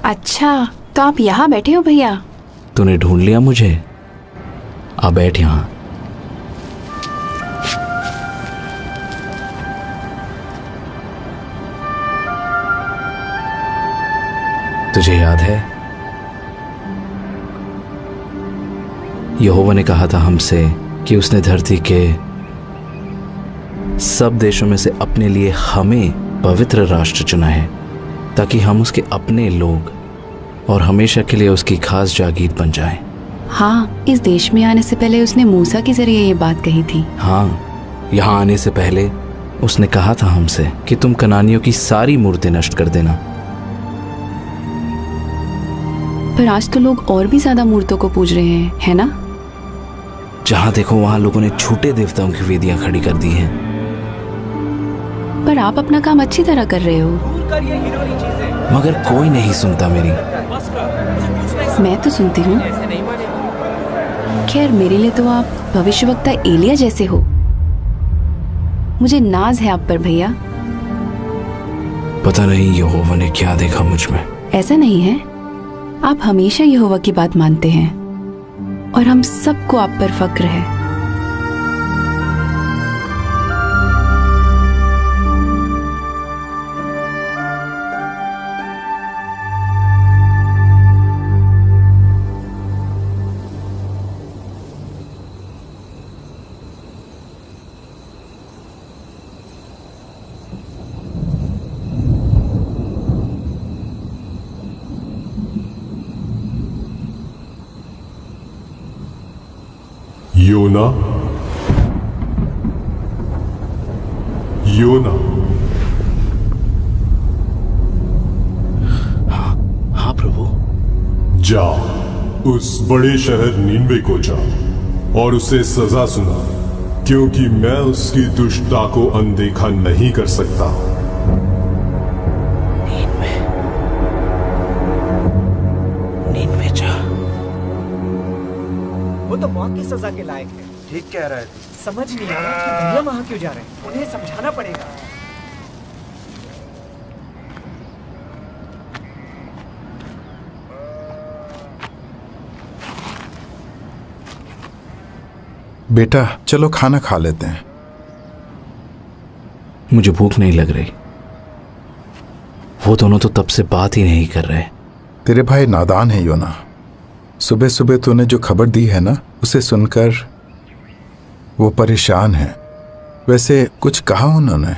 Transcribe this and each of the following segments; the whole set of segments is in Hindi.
अच्छा, तो आप यहाँ बैठे हो भैया? तूने ढूंढ लिया मुझे? आ बैठ यहाँ। तुझे याद है यहोवा ने कहा था हमसे कि उसने धरती के सब देशों में से अपने लिए हमें पवित्र राष्ट्र चुना है ताकि हम उसके अपने लोग और हमेशा के लिए उसकी खास जागीर बन जाएं। हाँ, इस देश में आने से पहले उसने मूसा के जरिए ये बात कही थी। हाँ, यहाँ आने से पहले उसने कहा था हमसे कि तुम कनानियों की सारी मूर्तें नष्ट कर देना। पर आज तो लोग और भी ज्यादा मूर्तों को पूज रहे हैं, है ना? जहाँ देखो वहाँ लोगों ने झूठे देवताओं की वेदियां खड़ी कर दी हैं। पर आप अपना काम अच्छी तरह कर रहे हो। मगर कोई नहीं सुनता मेरी। मैं तो सुनती हूँ। खैर, मेरे लिए तो आप भविष्यवक्ता एलिया जैसे हो। मुझे नाज है आप पर भैया। पता नहीं यहोवा ने क्या देखा मुझ में। ऐसा नहीं है, आप हमेशा यहोवा की बात मानते हैं और हम सबको आप पर फक्र है। योना, योना। हाँ प्रभु। जा, उस बड़े शहर नीनवे को जा और उसे सजा सुना, क्योंकि मैं उसकी दुष्टता को अनदेखा नहीं कर सकता। नीनवे जा। वो तो मौत की सजा के लायक है। ठीक कह रहे थे। समझ नहीं आ रहा कि भैया वहां क्यों जा रहे हैं। उन्हें समझाना पड़ेगा। बेटा चलो खाना खा लेते हैं। मुझे भूख नहीं लग रही। वो दोनों तो तब से बात ही नहीं कर रहे। तेरे भाई नादान है योना। सुबह सुबह तूने जो खबर दी है ना, उसे सुनकर वो परेशान है। वैसे कुछ कहा उन्होंने?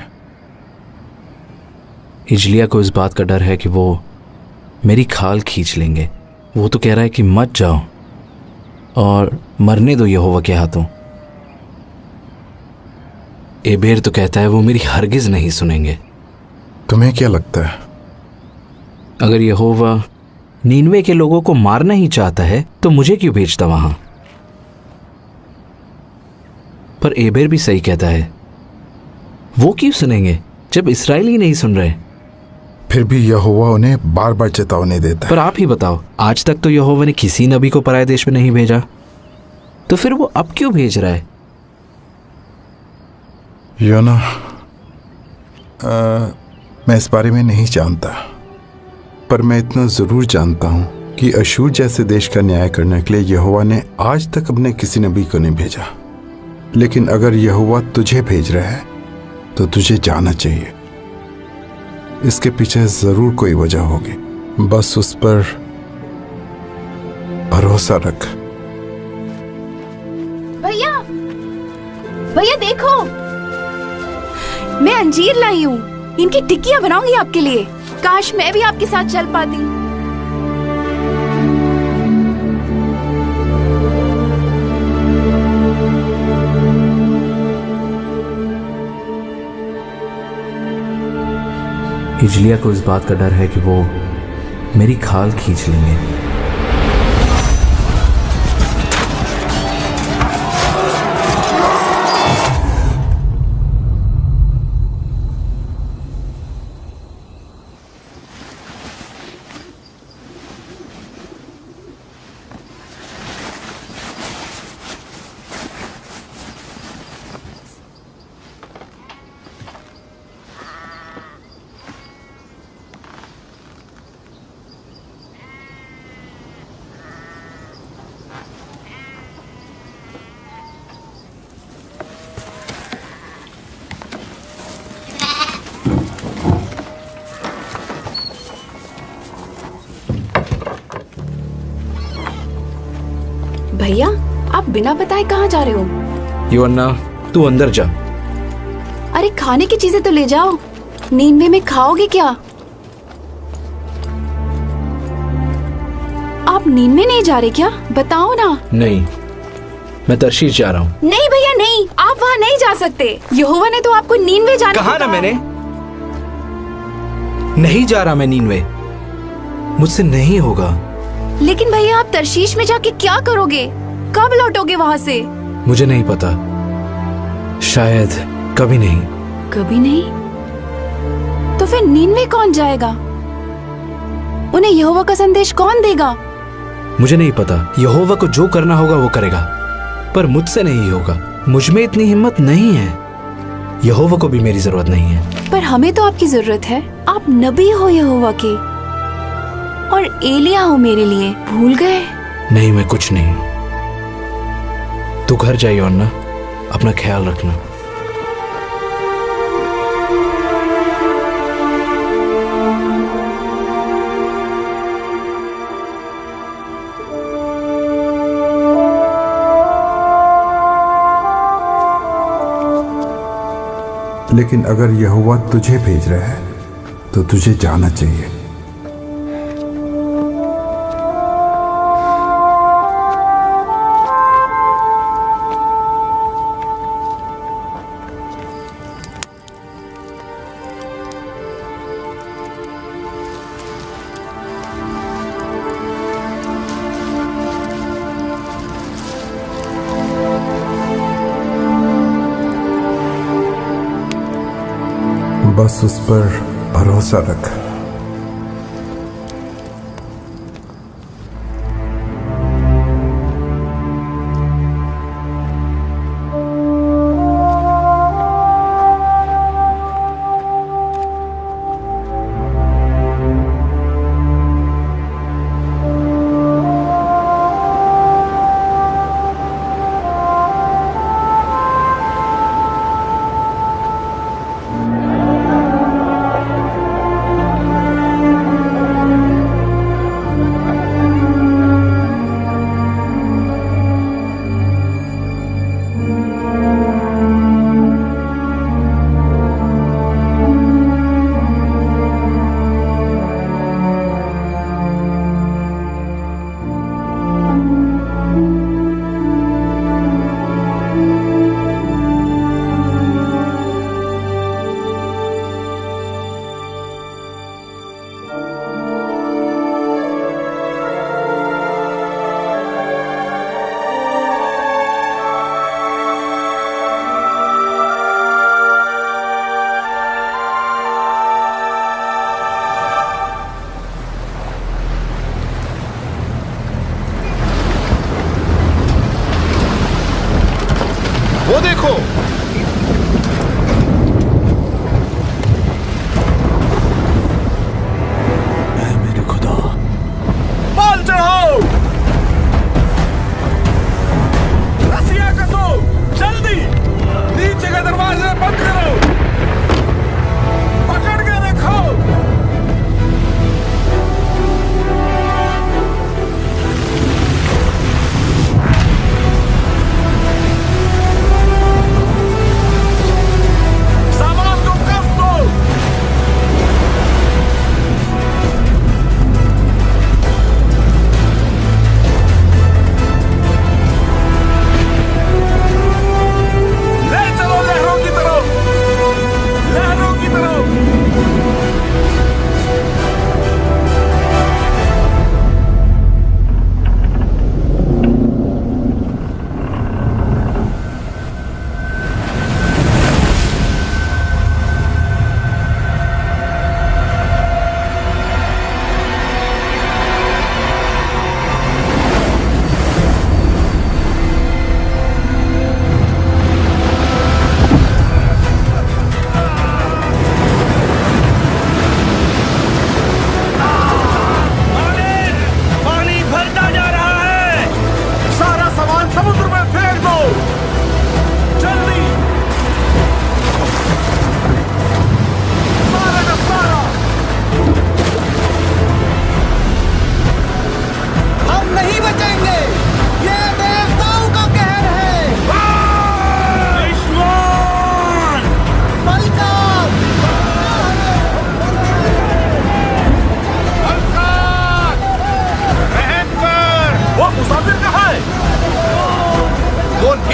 हिजलिया को इस बात का डर है कि वो मेरी खाल खींच लेंगे। वो तो कह रहा है कि मत जाओ और मरने दो यहोवा के हाथों। एबेर तो कहता है वो मेरी हरगिज नहीं सुनेंगे। तुम्हें क्या लगता है? अगर यहोवा नीनवे के लोगों को मारना ही चाहता है तो मुझे क्यों भेजता वहां? पर एबेर भी सही कहता है। वो क्यों सुनेंगे जब इस्राएली नहीं सुन रहे? फिर भी यहोवा उन्हें बार बार चेतावनी देता है। पर आप ही बताओ, आज तक तो यहोवा ने किसी नबी को पराये देश में नहीं भेजा, तो फिर वो अब क्यों भेज रहा है? योना, मैं इस बारे में नहीं जानता, पर मैं इतना जरूर जानता हूं कि अशूर जैसे देश का न्याय करने के लिए यहोवा ने आज तक अपने किसी नबी को नहीं भेजा। लेकिन अगर यहोवा तुझे भेज रहा है तो तुझे जाना चाहिए। इसके पीछे जरूर कोई वजह होगी, बस उस पर भरोसा रख। भैया, भैया देखो, मैं अंजीर लाई हूँ। इनकी टिक्कियाँ बनाऊंगी आपके लिए। काश मैं भी आपके साथ चल पाती। हिजलिया को इस बात का डर है कि वो मेरी खाल खींच लेंगे। भैया, आप बिना बताए कहाँ जा रहे हो? योअन्ना, तू अंदर जा। अरे खाने की चीजें तो ले जाओ। नींवे में खाओगे क्या? आप नींवे नहीं जा रहे क्या? बताओ ना। नहीं, मैं तर्शीश जा रहा हूँ। नहीं भैया नहीं, आप वहाँ नहीं जा सकते। यहोवा ने तो आपको नींवे जाने कहा को ना कहा। मैंने, नहीं जा रहा मैं नीनवे। मुझसे नहीं होगा। लेकिन भैया, आप तर्शीश में जाके क्या करोगे? कब लौटोगे वहाँ से? मुझे नहीं पता, शायद कभी नहीं। कभी नहीं? तो फिर नीनवे कौन जाएगा? उन्हें यहोवा का संदेश कौन देगा? मुझे नहीं पता। यहोवा को जो करना होगा वो करेगा, पर मुझसे नहीं होगा। मुझ में इतनी हिम्मत नहीं है। यहोवा को भी मेरी जरूरत नहीं है। पर हमें तो आपकी जरूरत है। आप नबी हो यहोवा के, और एलिया हो मेरे लिए। भूल गए? नहीं, मैं कुछ नहीं। तू घर जा योअन्ना, अपना ख्याल रखना। लेकिन अगर यहोवा तुझे भेज रहा है तो तुझे जाना चाहिए। बस उस पर भरोसा रख। वो देखो, ऐ मेरे खुदा, माल चढ़ाओ, रस्सियां कसो, जल्दी नीचे के दरवाजे बंद करो, पकड़ के रखो।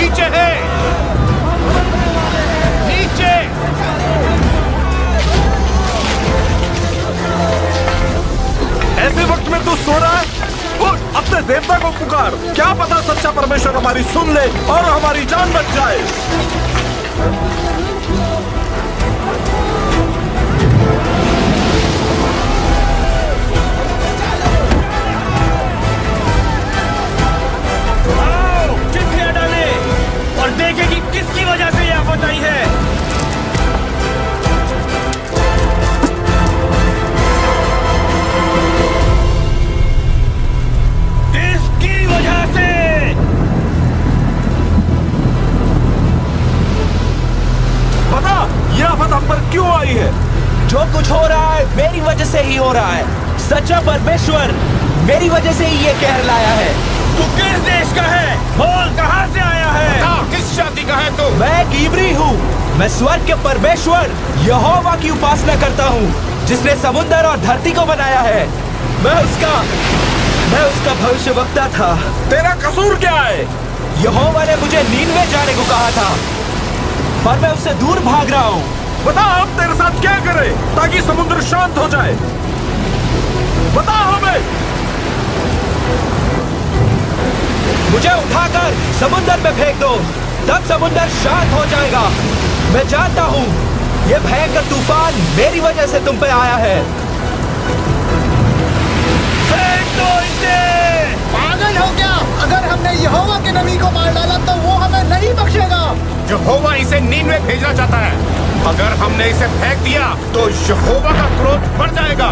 नीचे है, नीचे। ऐसे वक्त में तू सो रहा है? उठ, अपने देवता को पुकार। क्या पता सच्चा परमेश्वर हमारी सुन ले और हमारी जान बच जाए। आओ, चिट्ठियां डाले और देखें कि किसकी वजह से यह आफत आई है। ये आफत हम पर क्यों आई है? जो कुछ हो रहा है मेरी वजह से ही हो रहा है। सच्चा परमेश्वर मेरी वजह से ही ये कहर लाया है। तू किस देश का है? बोल, कहां से आया है? किस जाति का है तू? मैं एक इब्री हूँ। मैं स्वर्ग के परमेश्वर यहोवा की उपासना करता हूँ, जिसने समुद्र और धरती को बनाया है। मैं उसका भविष्यवक्ता था। तेरा कसूर क्या है? यहोवा ने मुझे नीनवे जाने को कहा था, पर मैं उससे दूर भाग रहा हूँ। बता, हम तेरे साथ क्या करें ताकि समुद्र शांत हो जाए? बता हमें। मुझे उठाकर समुद्र में फेंक दो, तब समुद्र शांत हो जाएगा। मैं जानता हूँ ये भयंकर तूफान मेरी वजह से तुम पे आया है। फेंक दो इसे। पागल हो क्या? अगर हमने यहोवा के नबी को मार डाला तो वो हमें नहीं बख्शेगा। यहोवा इसे नीनवे भेजना चाहता है। अगर हमने इसे फेंक दिया तो यहोवा का क्रोध बढ़ जाएगा।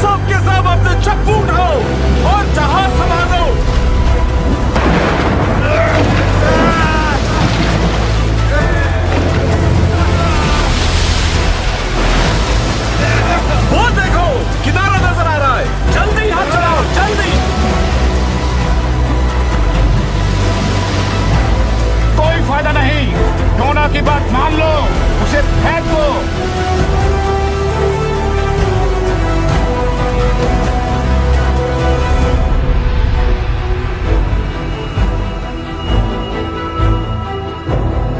सब के सब अपने चप्पू उठाओ और जहाज संभालो। वो देखो, किनारा नजर आ रहा है। जल्दी हाथ चलाओ, जल्दी। कोई फायदा नहीं। योना की बात मान लो, उसे फेंक दो।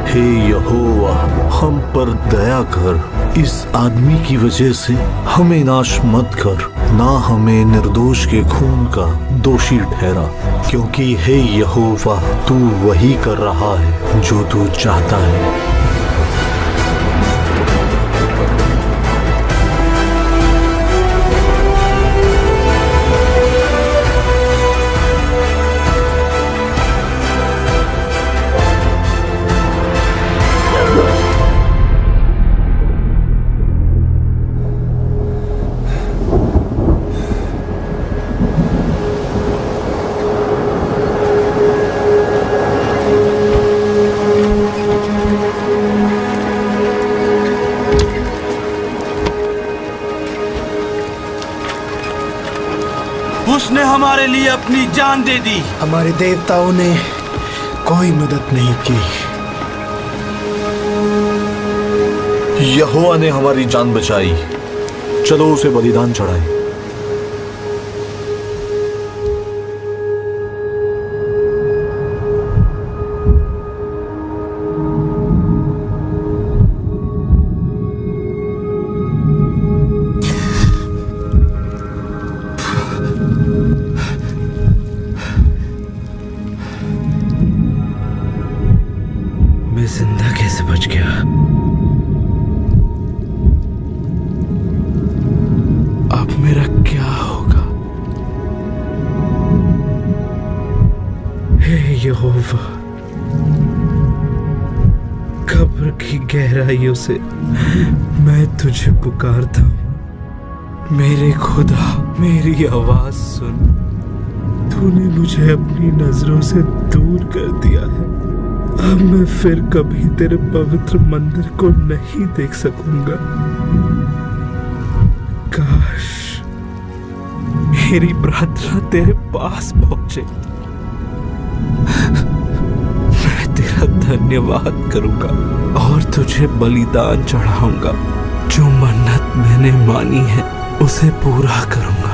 हे यहोवा, हम पर दया कर। इस आदमी की वजह से हमें नाश मत कर, ना हमें निर्दोष के खून का दोषी ठहरा, क्योंकि हे यहोवा, तू वही कर रहा है जो तू चाहता है। उसने हमारे लिए अपनी जान दे दी। हमारे देवताओं ने कोई मदद नहीं की। यहोवा ने हमारी जान बचाई। चलो उसे बलिदान चढ़ाएं। मैं जिंदा कैसे बच गया? अब मेरा क्या होगा? हे यहोवा, कब्र की गहराइयों से मैं तुझे पुकारता हूँ। मेरे खुदा, मेरी आवाज सुन। तूने मुझे अपनी नजरों से दूर कर दिया है। अब मैं फिर कभी तेरे पवित्र मंदिर को नहीं देख सकूंगा। काश मेरी प्रार्थना तेरे पास पहुंचे। मैं तेरा धन्यवाद करूंगा और तुझे बलिदान चढ़ाऊंगा। जो मन्नत मैंने मानी है उसे पूरा करूंगा।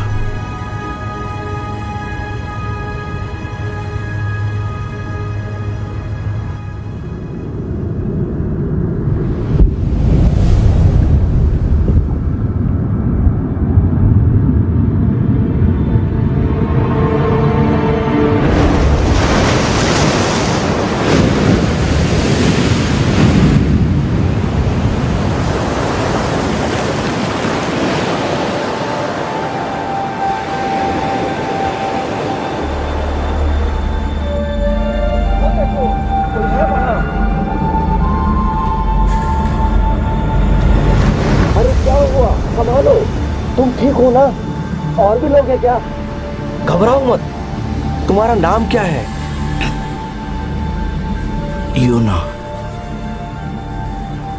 हूँ ना, और भी लोग हैं क्या? घबराओ मत। तुम्हारा नाम क्या है? योना।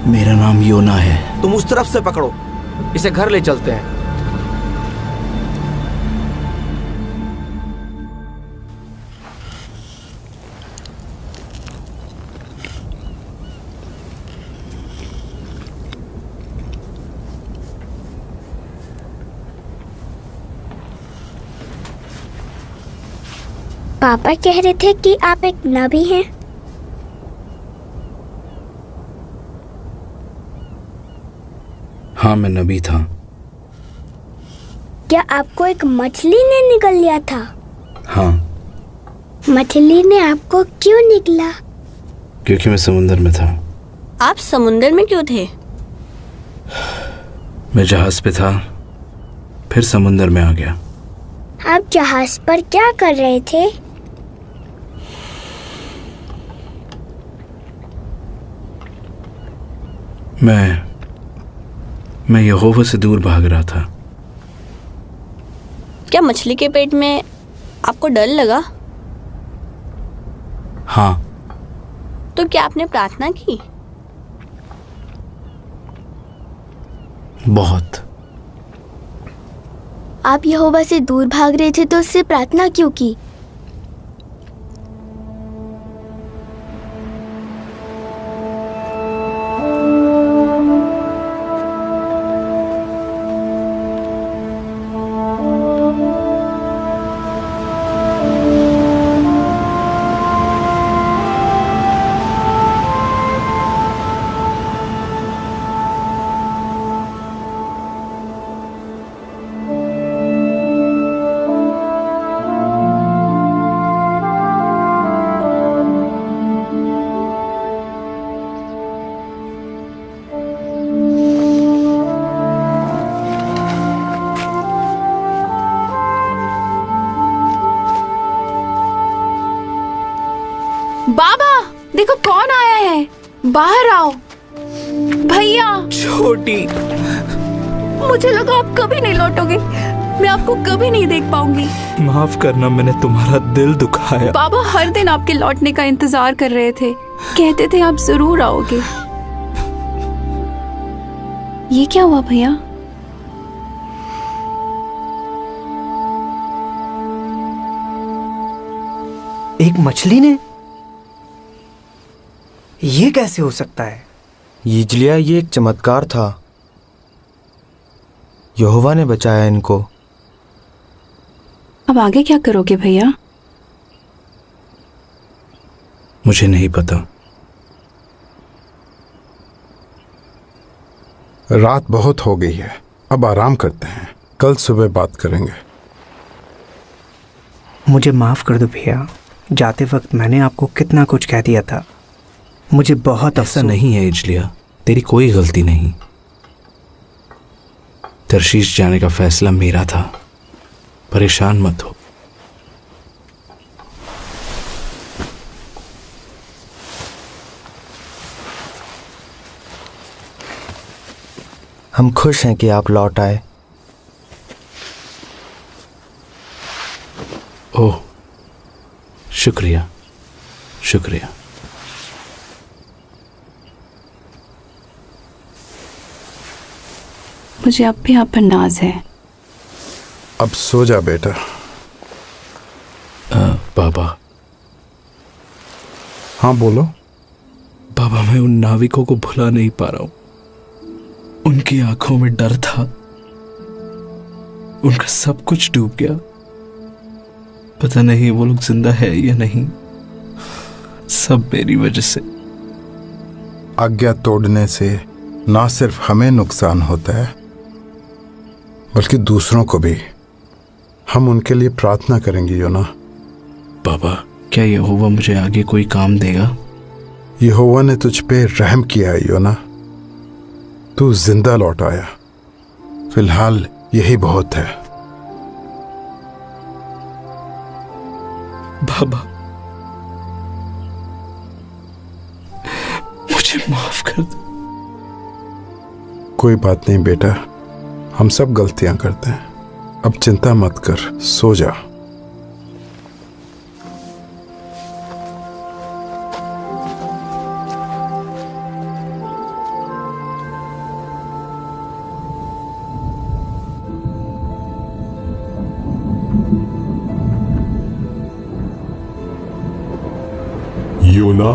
मेरा नाम योना है। तुम उस तरफ से पकड़ो, इसे घर ले चलते हैं। पापा कह रहे थे कि आप एक नबी हैं। हाँ, मैं नबी था। क्या आपको एक मछली ने निगल लिया था? हाँ। मछली ने आपको क्यों निगला? क्योंकि मैं समुंदर में था। आप समुंदर में क्यों थे? मैं जहाज पे था, फिर समुंदर में आ गया। आप जहाज पर क्या कर रहे थे? मैं यहोवा से दूर भाग रहा था। क्या मछली के पेट में आपको डर लगा? हाँ। तो क्या आपने प्रार्थना की? बहुत। आप यहोवा से दूर भाग रहे थे तो उससे प्रार्थना क्यों की? बाबा देखो कौन आया है, बाहर आओ। भैया। छोटी। मुझे लगा आप कभी नहीं लौटोगे, मैं आपको कभी नहीं देख पाऊंगी। माफ करना, मैंने तुम्हारा दिल दुखाया। बाबा हर दिन आपके लौटने का इंतजार कर रहे थे, कहते थे आप जरूर आओगे। ये क्या हुआ भैया? एक मछली ने? ये कैसे हो सकता है? यिजलिया, ये एक चमत्कार था। यहोवा ने बचाया इनको। अब आगे क्या करोगे भैया? मुझे नहीं पता। रात बहुत हो गई है, अब आराम करते हैं, कल सुबह बात करेंगे। मुझे माफ कर दो भैया, जाते वक्त मैंने आपको कितना कुछ कह दिया था। मुझे बहुत ऐसा नहीं है यिजलिया, तेरी कोई गलती नहीं। तरशीश जाने का फैसला मेरा था, परेशान मत हो। हम खुश हैं कि आप लौट आए। ओह, शुक्रिया शुक्रिया। मुझे अब भी आप पर नाज है। अब सो जा बेटा। बाबा। हाँ बोलो। बाबा, मैं उन नाविकों को भुला नहीं पा रहा हूं। उनकी आंखों में डर था, उनका सब कुछ डूब गया। पता नहीं वो लोग जिंदा है या नहीं, सब मेरी वजह से। आज्ञा तोड़ने से ना सिर्फ हमें नुकसान होता है, बल्कि दूसरों को भी। हम उनके लिए प्रार्थना करेंगे योना। बाबा, क्या यहोवा मुझे आगे कोई काम देगा? यहोवा ने तुझ पे रहम किया है योना, तू जिंदा लौट आया। फिलहाल यही बहुत है। बाबा, मुझे माफ कर दो। कोई बात नहीं बेटा, हम सब गलतियां करते हैं। अब चिंता मत कर, सो जा। योना,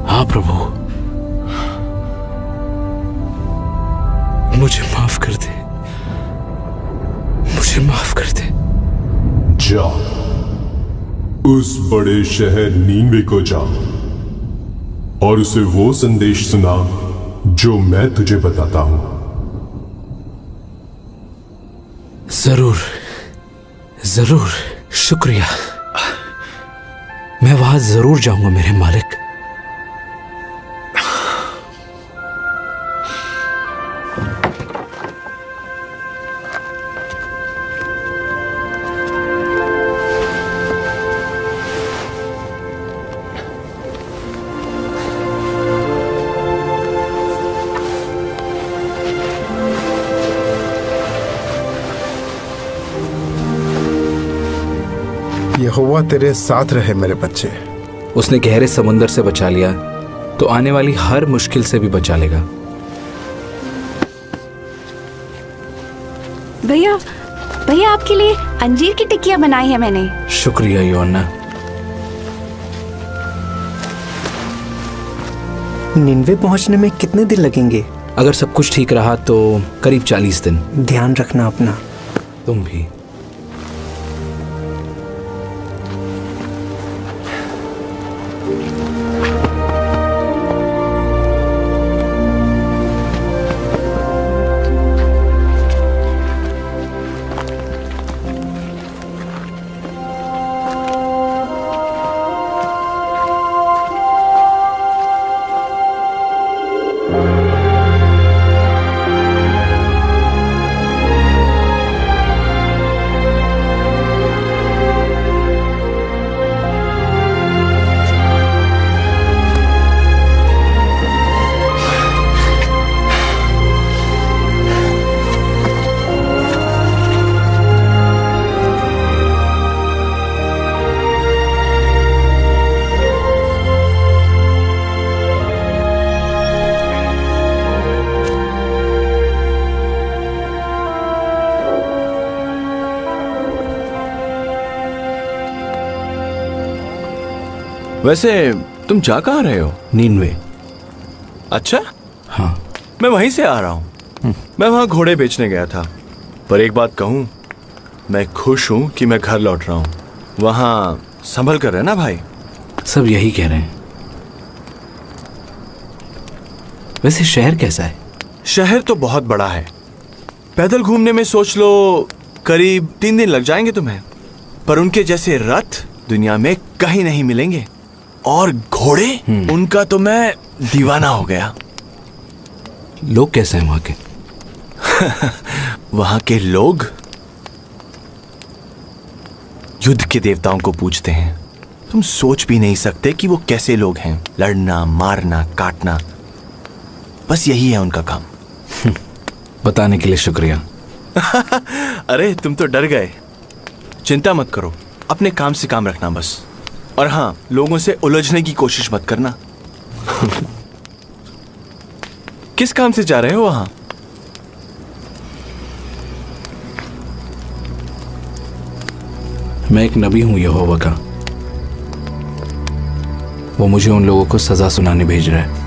हाँ प्रभु, मुझे माफ कर दे, मुझे माफ कर दे। जा, उस बड़े शहर नीनवे को जा और उसे वो संदेश सुना जो मैं तुझे बताता हूं। जरूर जरूर, शुक्रिया। मैं वहां जरूर जाऊंगा मेरे मालिक। यहोवा तेरे साथ रहे मेरे बच्चे। उसने गहरे समुंदर से बचा लिया तो आने वाली हर मुश्किल से भी बचा लेगा। भैया, भैया आपके लिए अंजीर की टिक्कियां बनाई है मैंने। शुक्रिया योना। निन्वे पहुंचने में कितने दिन लगेंगे? अगर सब कुछ ठीक रहा तो करीब 40 दिन। ध्यान रखना अपना। तुम भी। वैसे तुम जा कहाँ रहे हो? नीनवे। अच्छा, हाँ। मैं वहीं से आ रहा हूँ। मैं वहाँ घोड़े बेचने गया था। पर एक बात कहूँ, मैं खुश हूँ कि मैं घर लौट रहा हूँ। वहाँ संभल कर रहना भाई। सब यही कह रहे हैं। वैसे शहर कैसा है? शहर तो बहुत बड़ा है। पैदल घूमने में सोच लो करीब 3 दिन लग जाएंगे तुम्हें। पर उनके जैसे रथ दुनिया में कहीं नहीं मिलेंगे। और घोड़े, उनका तो मैं दीवाना हो गया। लोग कैसे हैं वहां के? वहां के लोग युद्ध के देवताओं को पूजते हैं। तुम सोच भी नहीं सकते कि वो कैसे लोग हैं। लड़ना, मारना, काटना, बस यही है उनका काम। बताने के लिए शुक्रिया। अरे तुम तो डर गए। चिंता मत करो, अपने काम से काम रखना बस। और हाँ, लोगों से उलझने की कोशिश मत करना। किस काम से जा रहे हो वहां? मैं एक नबी हूं यहोवा का। वो मुझे उन लोगों को सजा सुनाने भेज रहा है।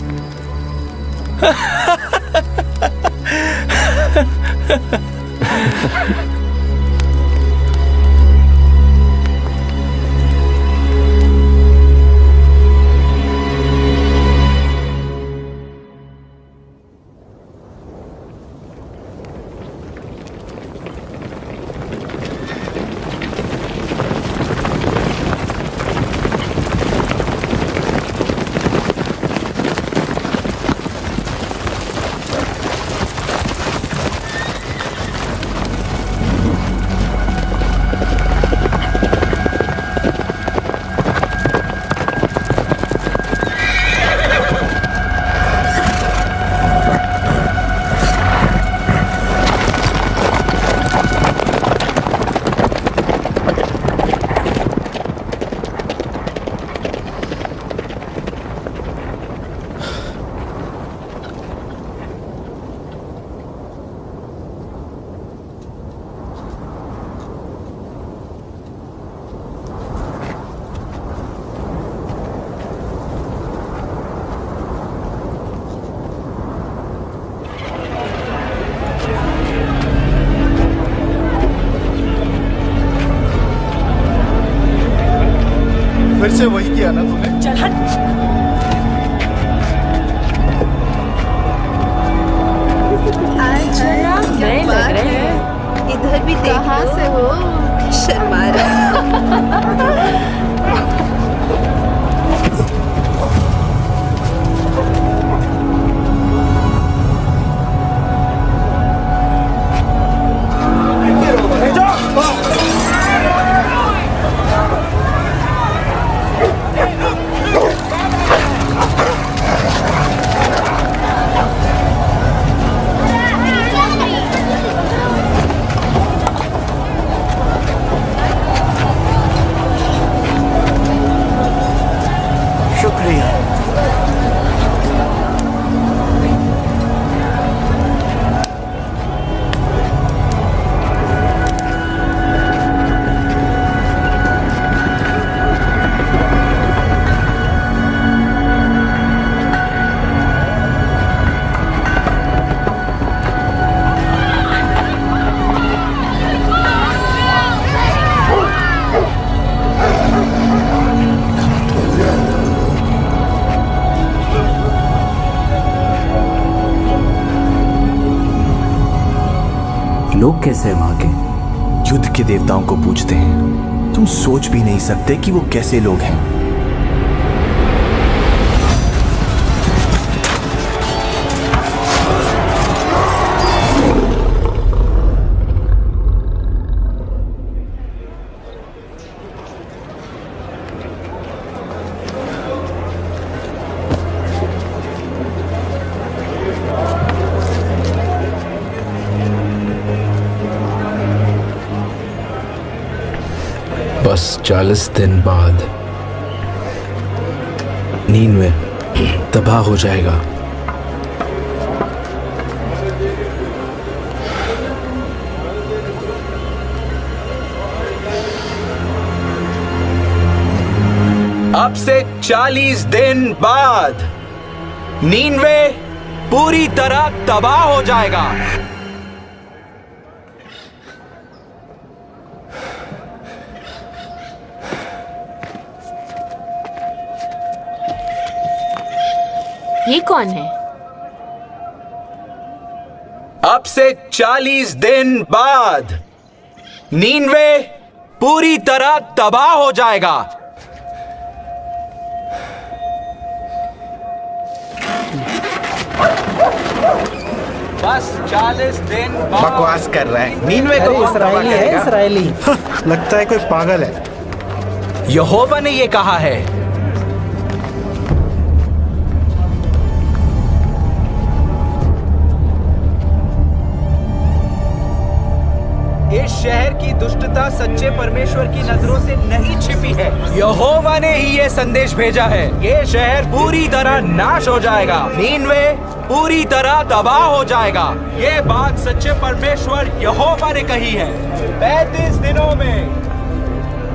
से वही किया ना तूने? चल हट। नए लग रहे हैं। इधर भी कहाँ से हो? शर्मा लोग कैसे हैं वहां के? युद्ध के देवताओं को पूजते हैं। तुम सोच भी नहीं सकते कि वो कैसे लोग हैं। बस 40 दिन बाद नीनवे तबाह हो जाएगा। अब से 40 दिन बाद नीनवे पूरी तरह तबाह हो जाएगा। ये कौन है? अब से 40 दिन बाद नीनवे पूरी तरह तबाह हो जाएगा। बस 40 दिन बाद। बकवास कर रहा है। नीनवे को इसराइली है, इसराइली। लगता है कोई पागल है। यहोवा ने ये कहा है। इस शहर की दुष्टता सच्चे परमेश्वर की नजरों से नहीं छिपी है। यहोवा ने ही ये संदेश भेजा है। ये शहर पूरी तरह नाश हो जाएगा। नीनवे पूरी तरह तबाह हो जाएगा। ये बात सच्चे परमेश्वर यहोवा ने कही है। 35 दिनों में,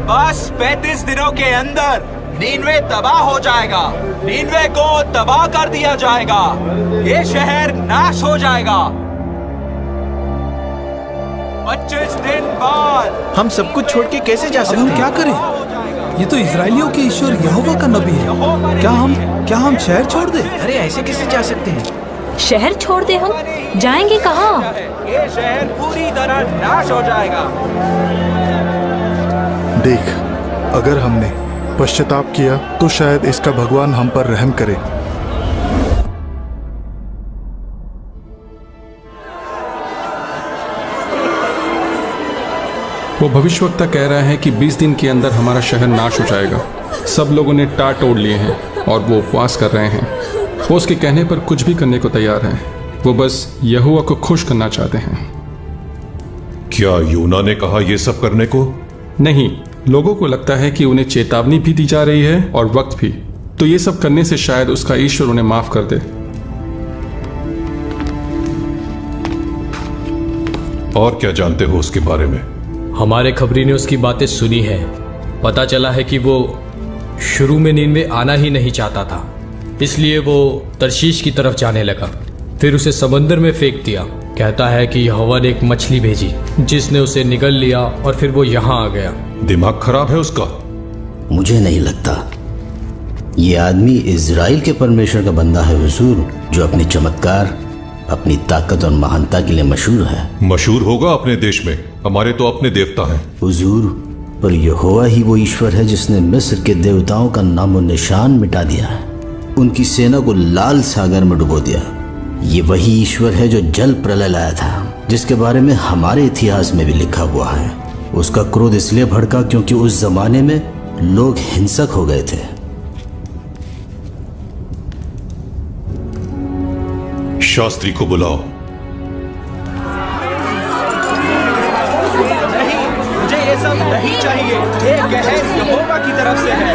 बस 35 दिनों के अंदर नीनवे तबाह हो जाएगा। नीनवे को तबाह कर दिया जाएगा। ये शहर नाश हो जाएगा। 25 दिन बाद हम सब कुछ छोड़ के कैसे जा सकते हैं? हम क्या करें? ये तो इजराइलियों के ईश्वर यहोवा का नबी है। क्या हम शहर छोड़ दें? अरे ऐसे कैसे जा सकते हैं? शहर छोड़ दे? हम जाएंगे कहाँ? ये शहर पूरी तरह नाश हो जाएगा। देख, अगर हमने पश्चाताप किया तो शायद इसका भगवान हम पर रहम करे। वो भविष्यवक्ता कह रहा है कि 20 दिन के अंदर हमारा शहर नाश हो जाएगा। सब लोगों ने टाट तोड़ लिए हैं और वो उपवास कर रहे हैं। वो उसके कहने पर कुछ भी करने को तैयार हैं। वो बस यहोवा को खुश करना चाहते हैं। क्या यूना ने कहा ये सब करने को? नहीं, लोगों को लगता है कि उन्हें चेतावनी भी दी जा रही है और वक्त भी। तो ये सब करने से शायद उसका ईश्वर उन्हें माफ कर दे। और क्या जानते हो उसके बारे में? हमारे खबरी ने उसकी बातें सुनी है। पता चला है कि वो शुरू में नीनवे आना ही नहीं चाहता था, इसलिए वो तरशीश की तरफ जाने लगा। फिर उसे समंदर में फेंक दिया। कहता है कि यहोवा ने एक मछली भेजी जिसने उसे निगल लिया और फिर वो यहाँ आ गया। दिमाग खराब है उसका? मुझे नहीं लगता ये आदमी इजराइल के परमेश्वर का बंदा है हुजूर, जो अपने चमत्कार, अपनी ताकत और महानता के लिए मशहूर है। मशहूर होगा अपने देश में, हमारे तो अपने देवता हैं। हुजूर, पर यहोवा ही वो ईश्वर है जिसने मिस्र के देवताओं का नामो निशान मिटा दिया है, उनकी सेना को लाल सागर में डुबो दिया। ये वही ईश्वर है जो जल प्रलय लाया था, जिसके बारे में हमारे इतिहास में भी लिखा हुआ है। उसका क्रोध इसलिए भड़का क्योंकि उस जमाने में लोग हिंसक हो गए थे। शास्त्री को बुलाओ। नहीं, मुझे ये सब नहीं चाहिए। ये कहर यहोवा की तरफ से है।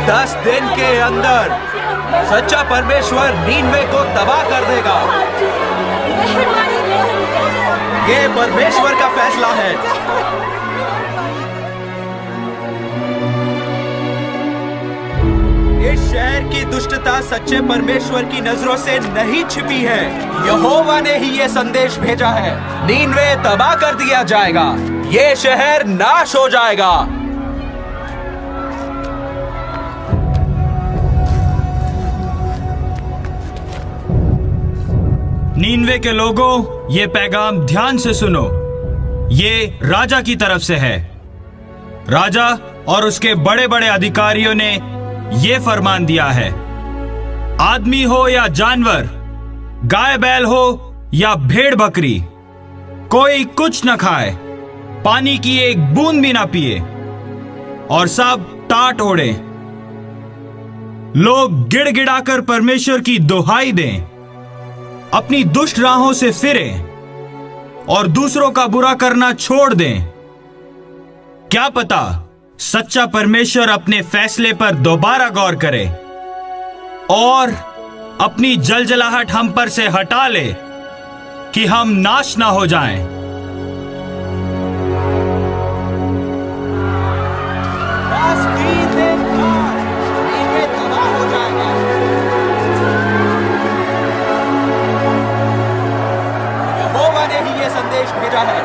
10 दिन के अंदर सच्चा परमेश्वर नीनवे को तबाह कर देगा। ये परमेश्वर का फैसला है। इस शहर की दुष्टता सच्चे परमेश्वर की नजरों से नहीं छिपी है। यहोवा ने ही ये संदेश भेजा है। नीनवे तबाह कर दिया जाएगा। ये शहर नाश हो जाएगा। नीनवे के लोगों, ये पैगाम ध्यान से सुनो। ये राजा की तरफ से है। राजा और उसके बड़े बड़े अधिकारियों ने ये फरमान दिया है, आदमी हो या जानवर, गाय बैल हो या भेड़ बकरी, कोई कुछ न खाए, पानी की एक बूंद भी ना पिए और सब टाट ओढ़े। लोग गिड़गिड़ाकर परमेश्वर की दुहाई दें, अपनी दुष्ट राहों से फिरें और दूसरों का बुरा करना छोड़ दें। क्या पता सच्चा परमेश्वर अपने फैसले पर दोबारा गौर करे और अपनी जलजलाहट हम पर से हटा ले कि हम नाश ना हो जाएं। यहोवा ने ही ये संदेश भेजा है।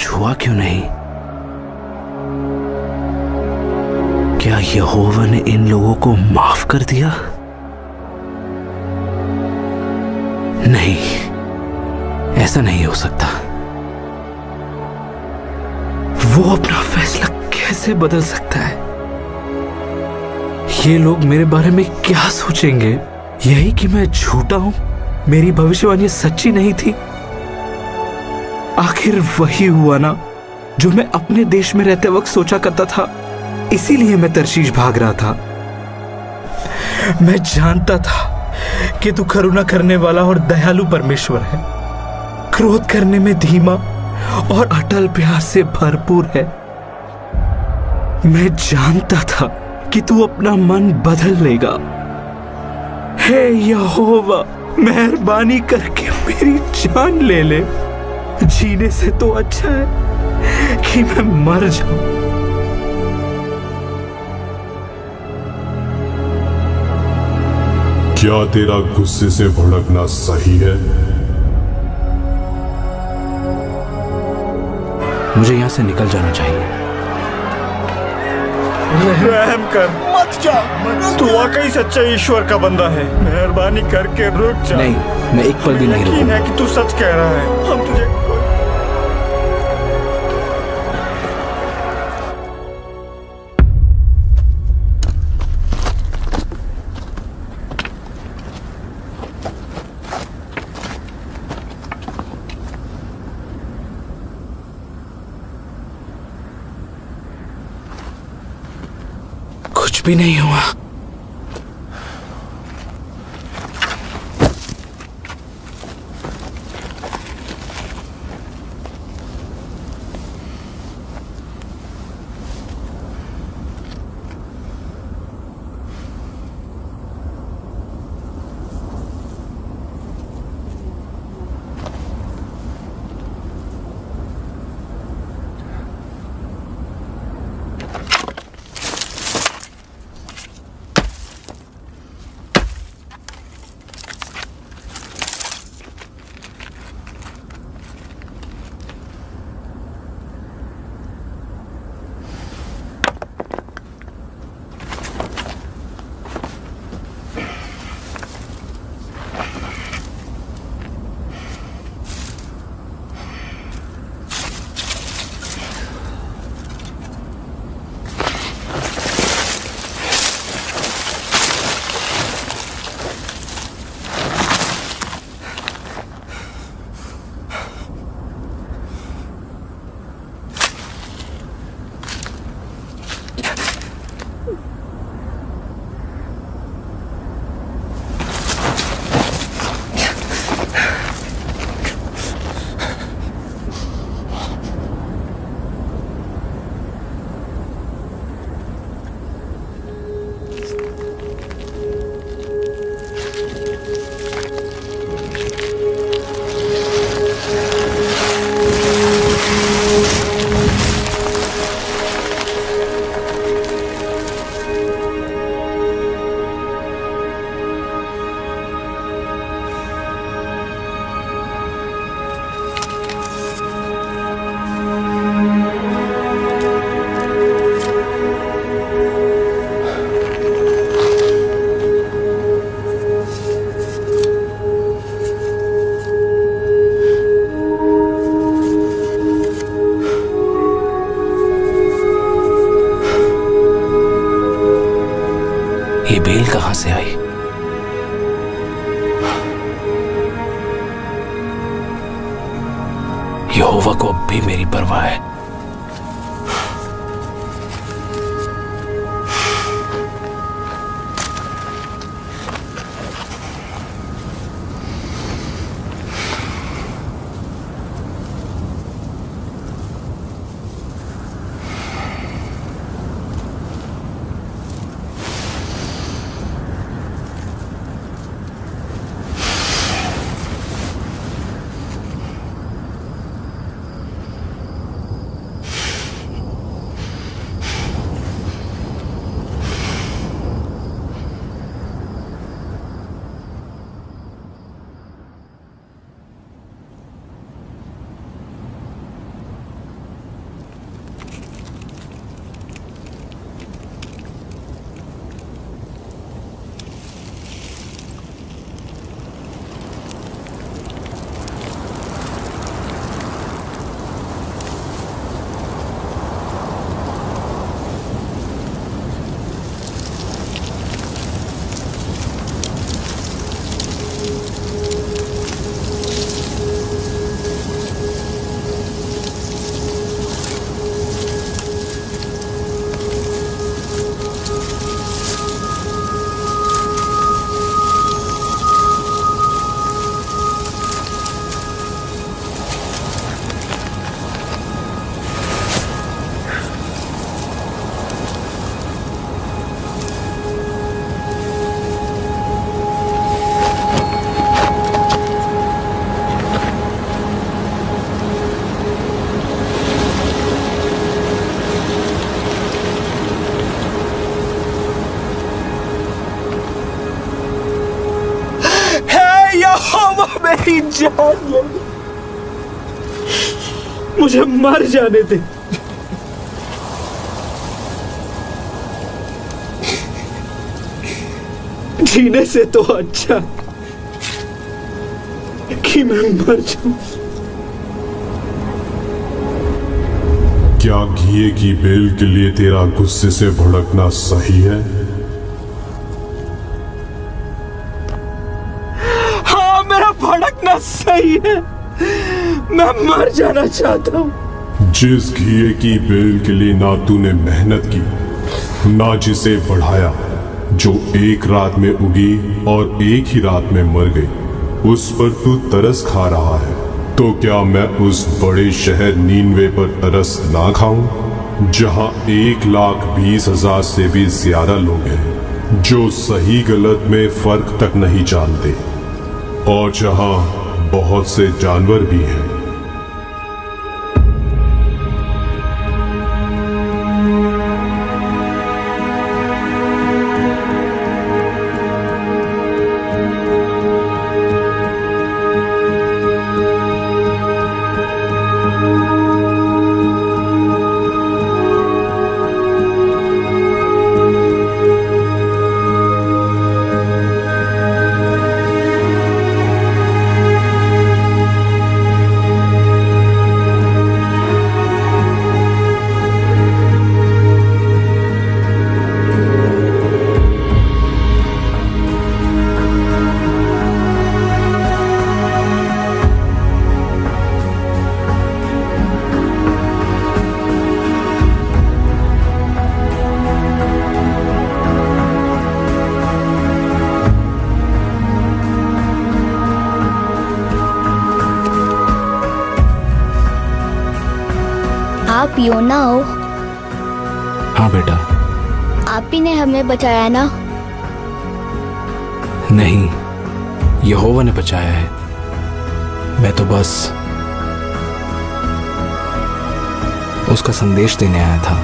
हुआ क्यों नहीं? क्या यहोवा ने इन लोगों को माफ कर दिया? नहीं, ऐसा नहीं हो सकता। वो अपना फैसला कैसे बदल सकता है? ये लोग मेरे बारे में क्या सोचेंगे? यही कि मैं झूठा हूं, मेरी भविष्यवाणी सच्ची नहीं थी। आखिर वही हुआ ना जो मैं अपने देश में रहते वक्त सोचा करता था। इसीलिए मैं तर्शीश भाग रहा था। मैं जानता था कि तू करुणा करने वाला और दयालु परमेश्वर है, क्रोध करने में धीमा और अटल प्यार से भरपूर है। मैं जानता था कि तू अपना मन बदल लेगा। हे यहोवा, मेहरबानी करके मेरी जान ले ले। जीने से तो अच्छा है कि मैं मर जाऊं। क्या तेरा गुस्से से भड़कना सही है? मुझे यहां से निकल जाना चाहिए। रहम कर, मत जा। तू वाकई सच्चा ईश्वर का बंदा है। मेहरबानी करके रुक जा। नहीं, मैं एक पल भी नहीं रुकूंगा। यकीन है कि तू सच कह रहा है। हम तुझे भी नहीं हुआ। ये बेल कहां से आई? यहोवा को अब भी मेरी परवाह है। मेरी जान ले, मुझे मर जाने दे। जीने से तो अच्छा कि मैं मर जाऊं। क्या घिए की बेल के लिए तेरा गुस्से से भड़कना सही है? भड़कना सही है। मैं मर जाना चाहता हूं। जिस घिए की बेल के लिए ना तूने मेहनत की, ना जिसे बढ़ाया जो एक रात में उगी और एक ही रात में मर गई, उस पर तू तरस खा रहा है। तो क्या मैं उस बड़े शहर नीनवे पर तरस ना खाऊं जहां 1,20,000 से भी ज्यादा लोग हैं जो सही गलत में फर्क तक नहीं जानते, और जहां बहुत से जानवर भी हैं। आप योना हो? हाँ बेटा। आप ही ने हमें बचाया ना? नहीं, यहोवा ने बचाया है। मैं तो बस उसका संदेश देने आया था।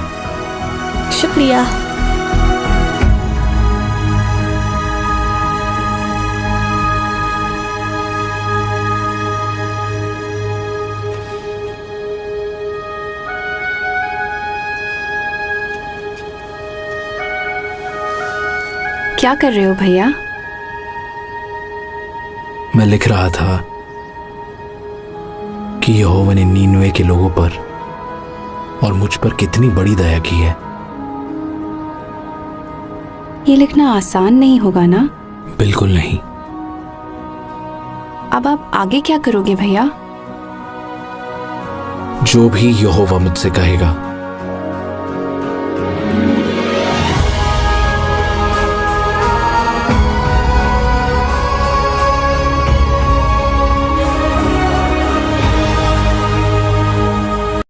शुक्रिया। क्या कर रहे हो भैया? मैं लिख रहा था कि यहोवा ने नीनवे के लोगों पर और मुझ पर कितनी बड़ी दया की है। ये लिखना आसान नहीं होगा ना? बिल्कुल नहीं। अब आप आगे क्या करोगे भैया? जो भी यहोवा मुझसे कहेगा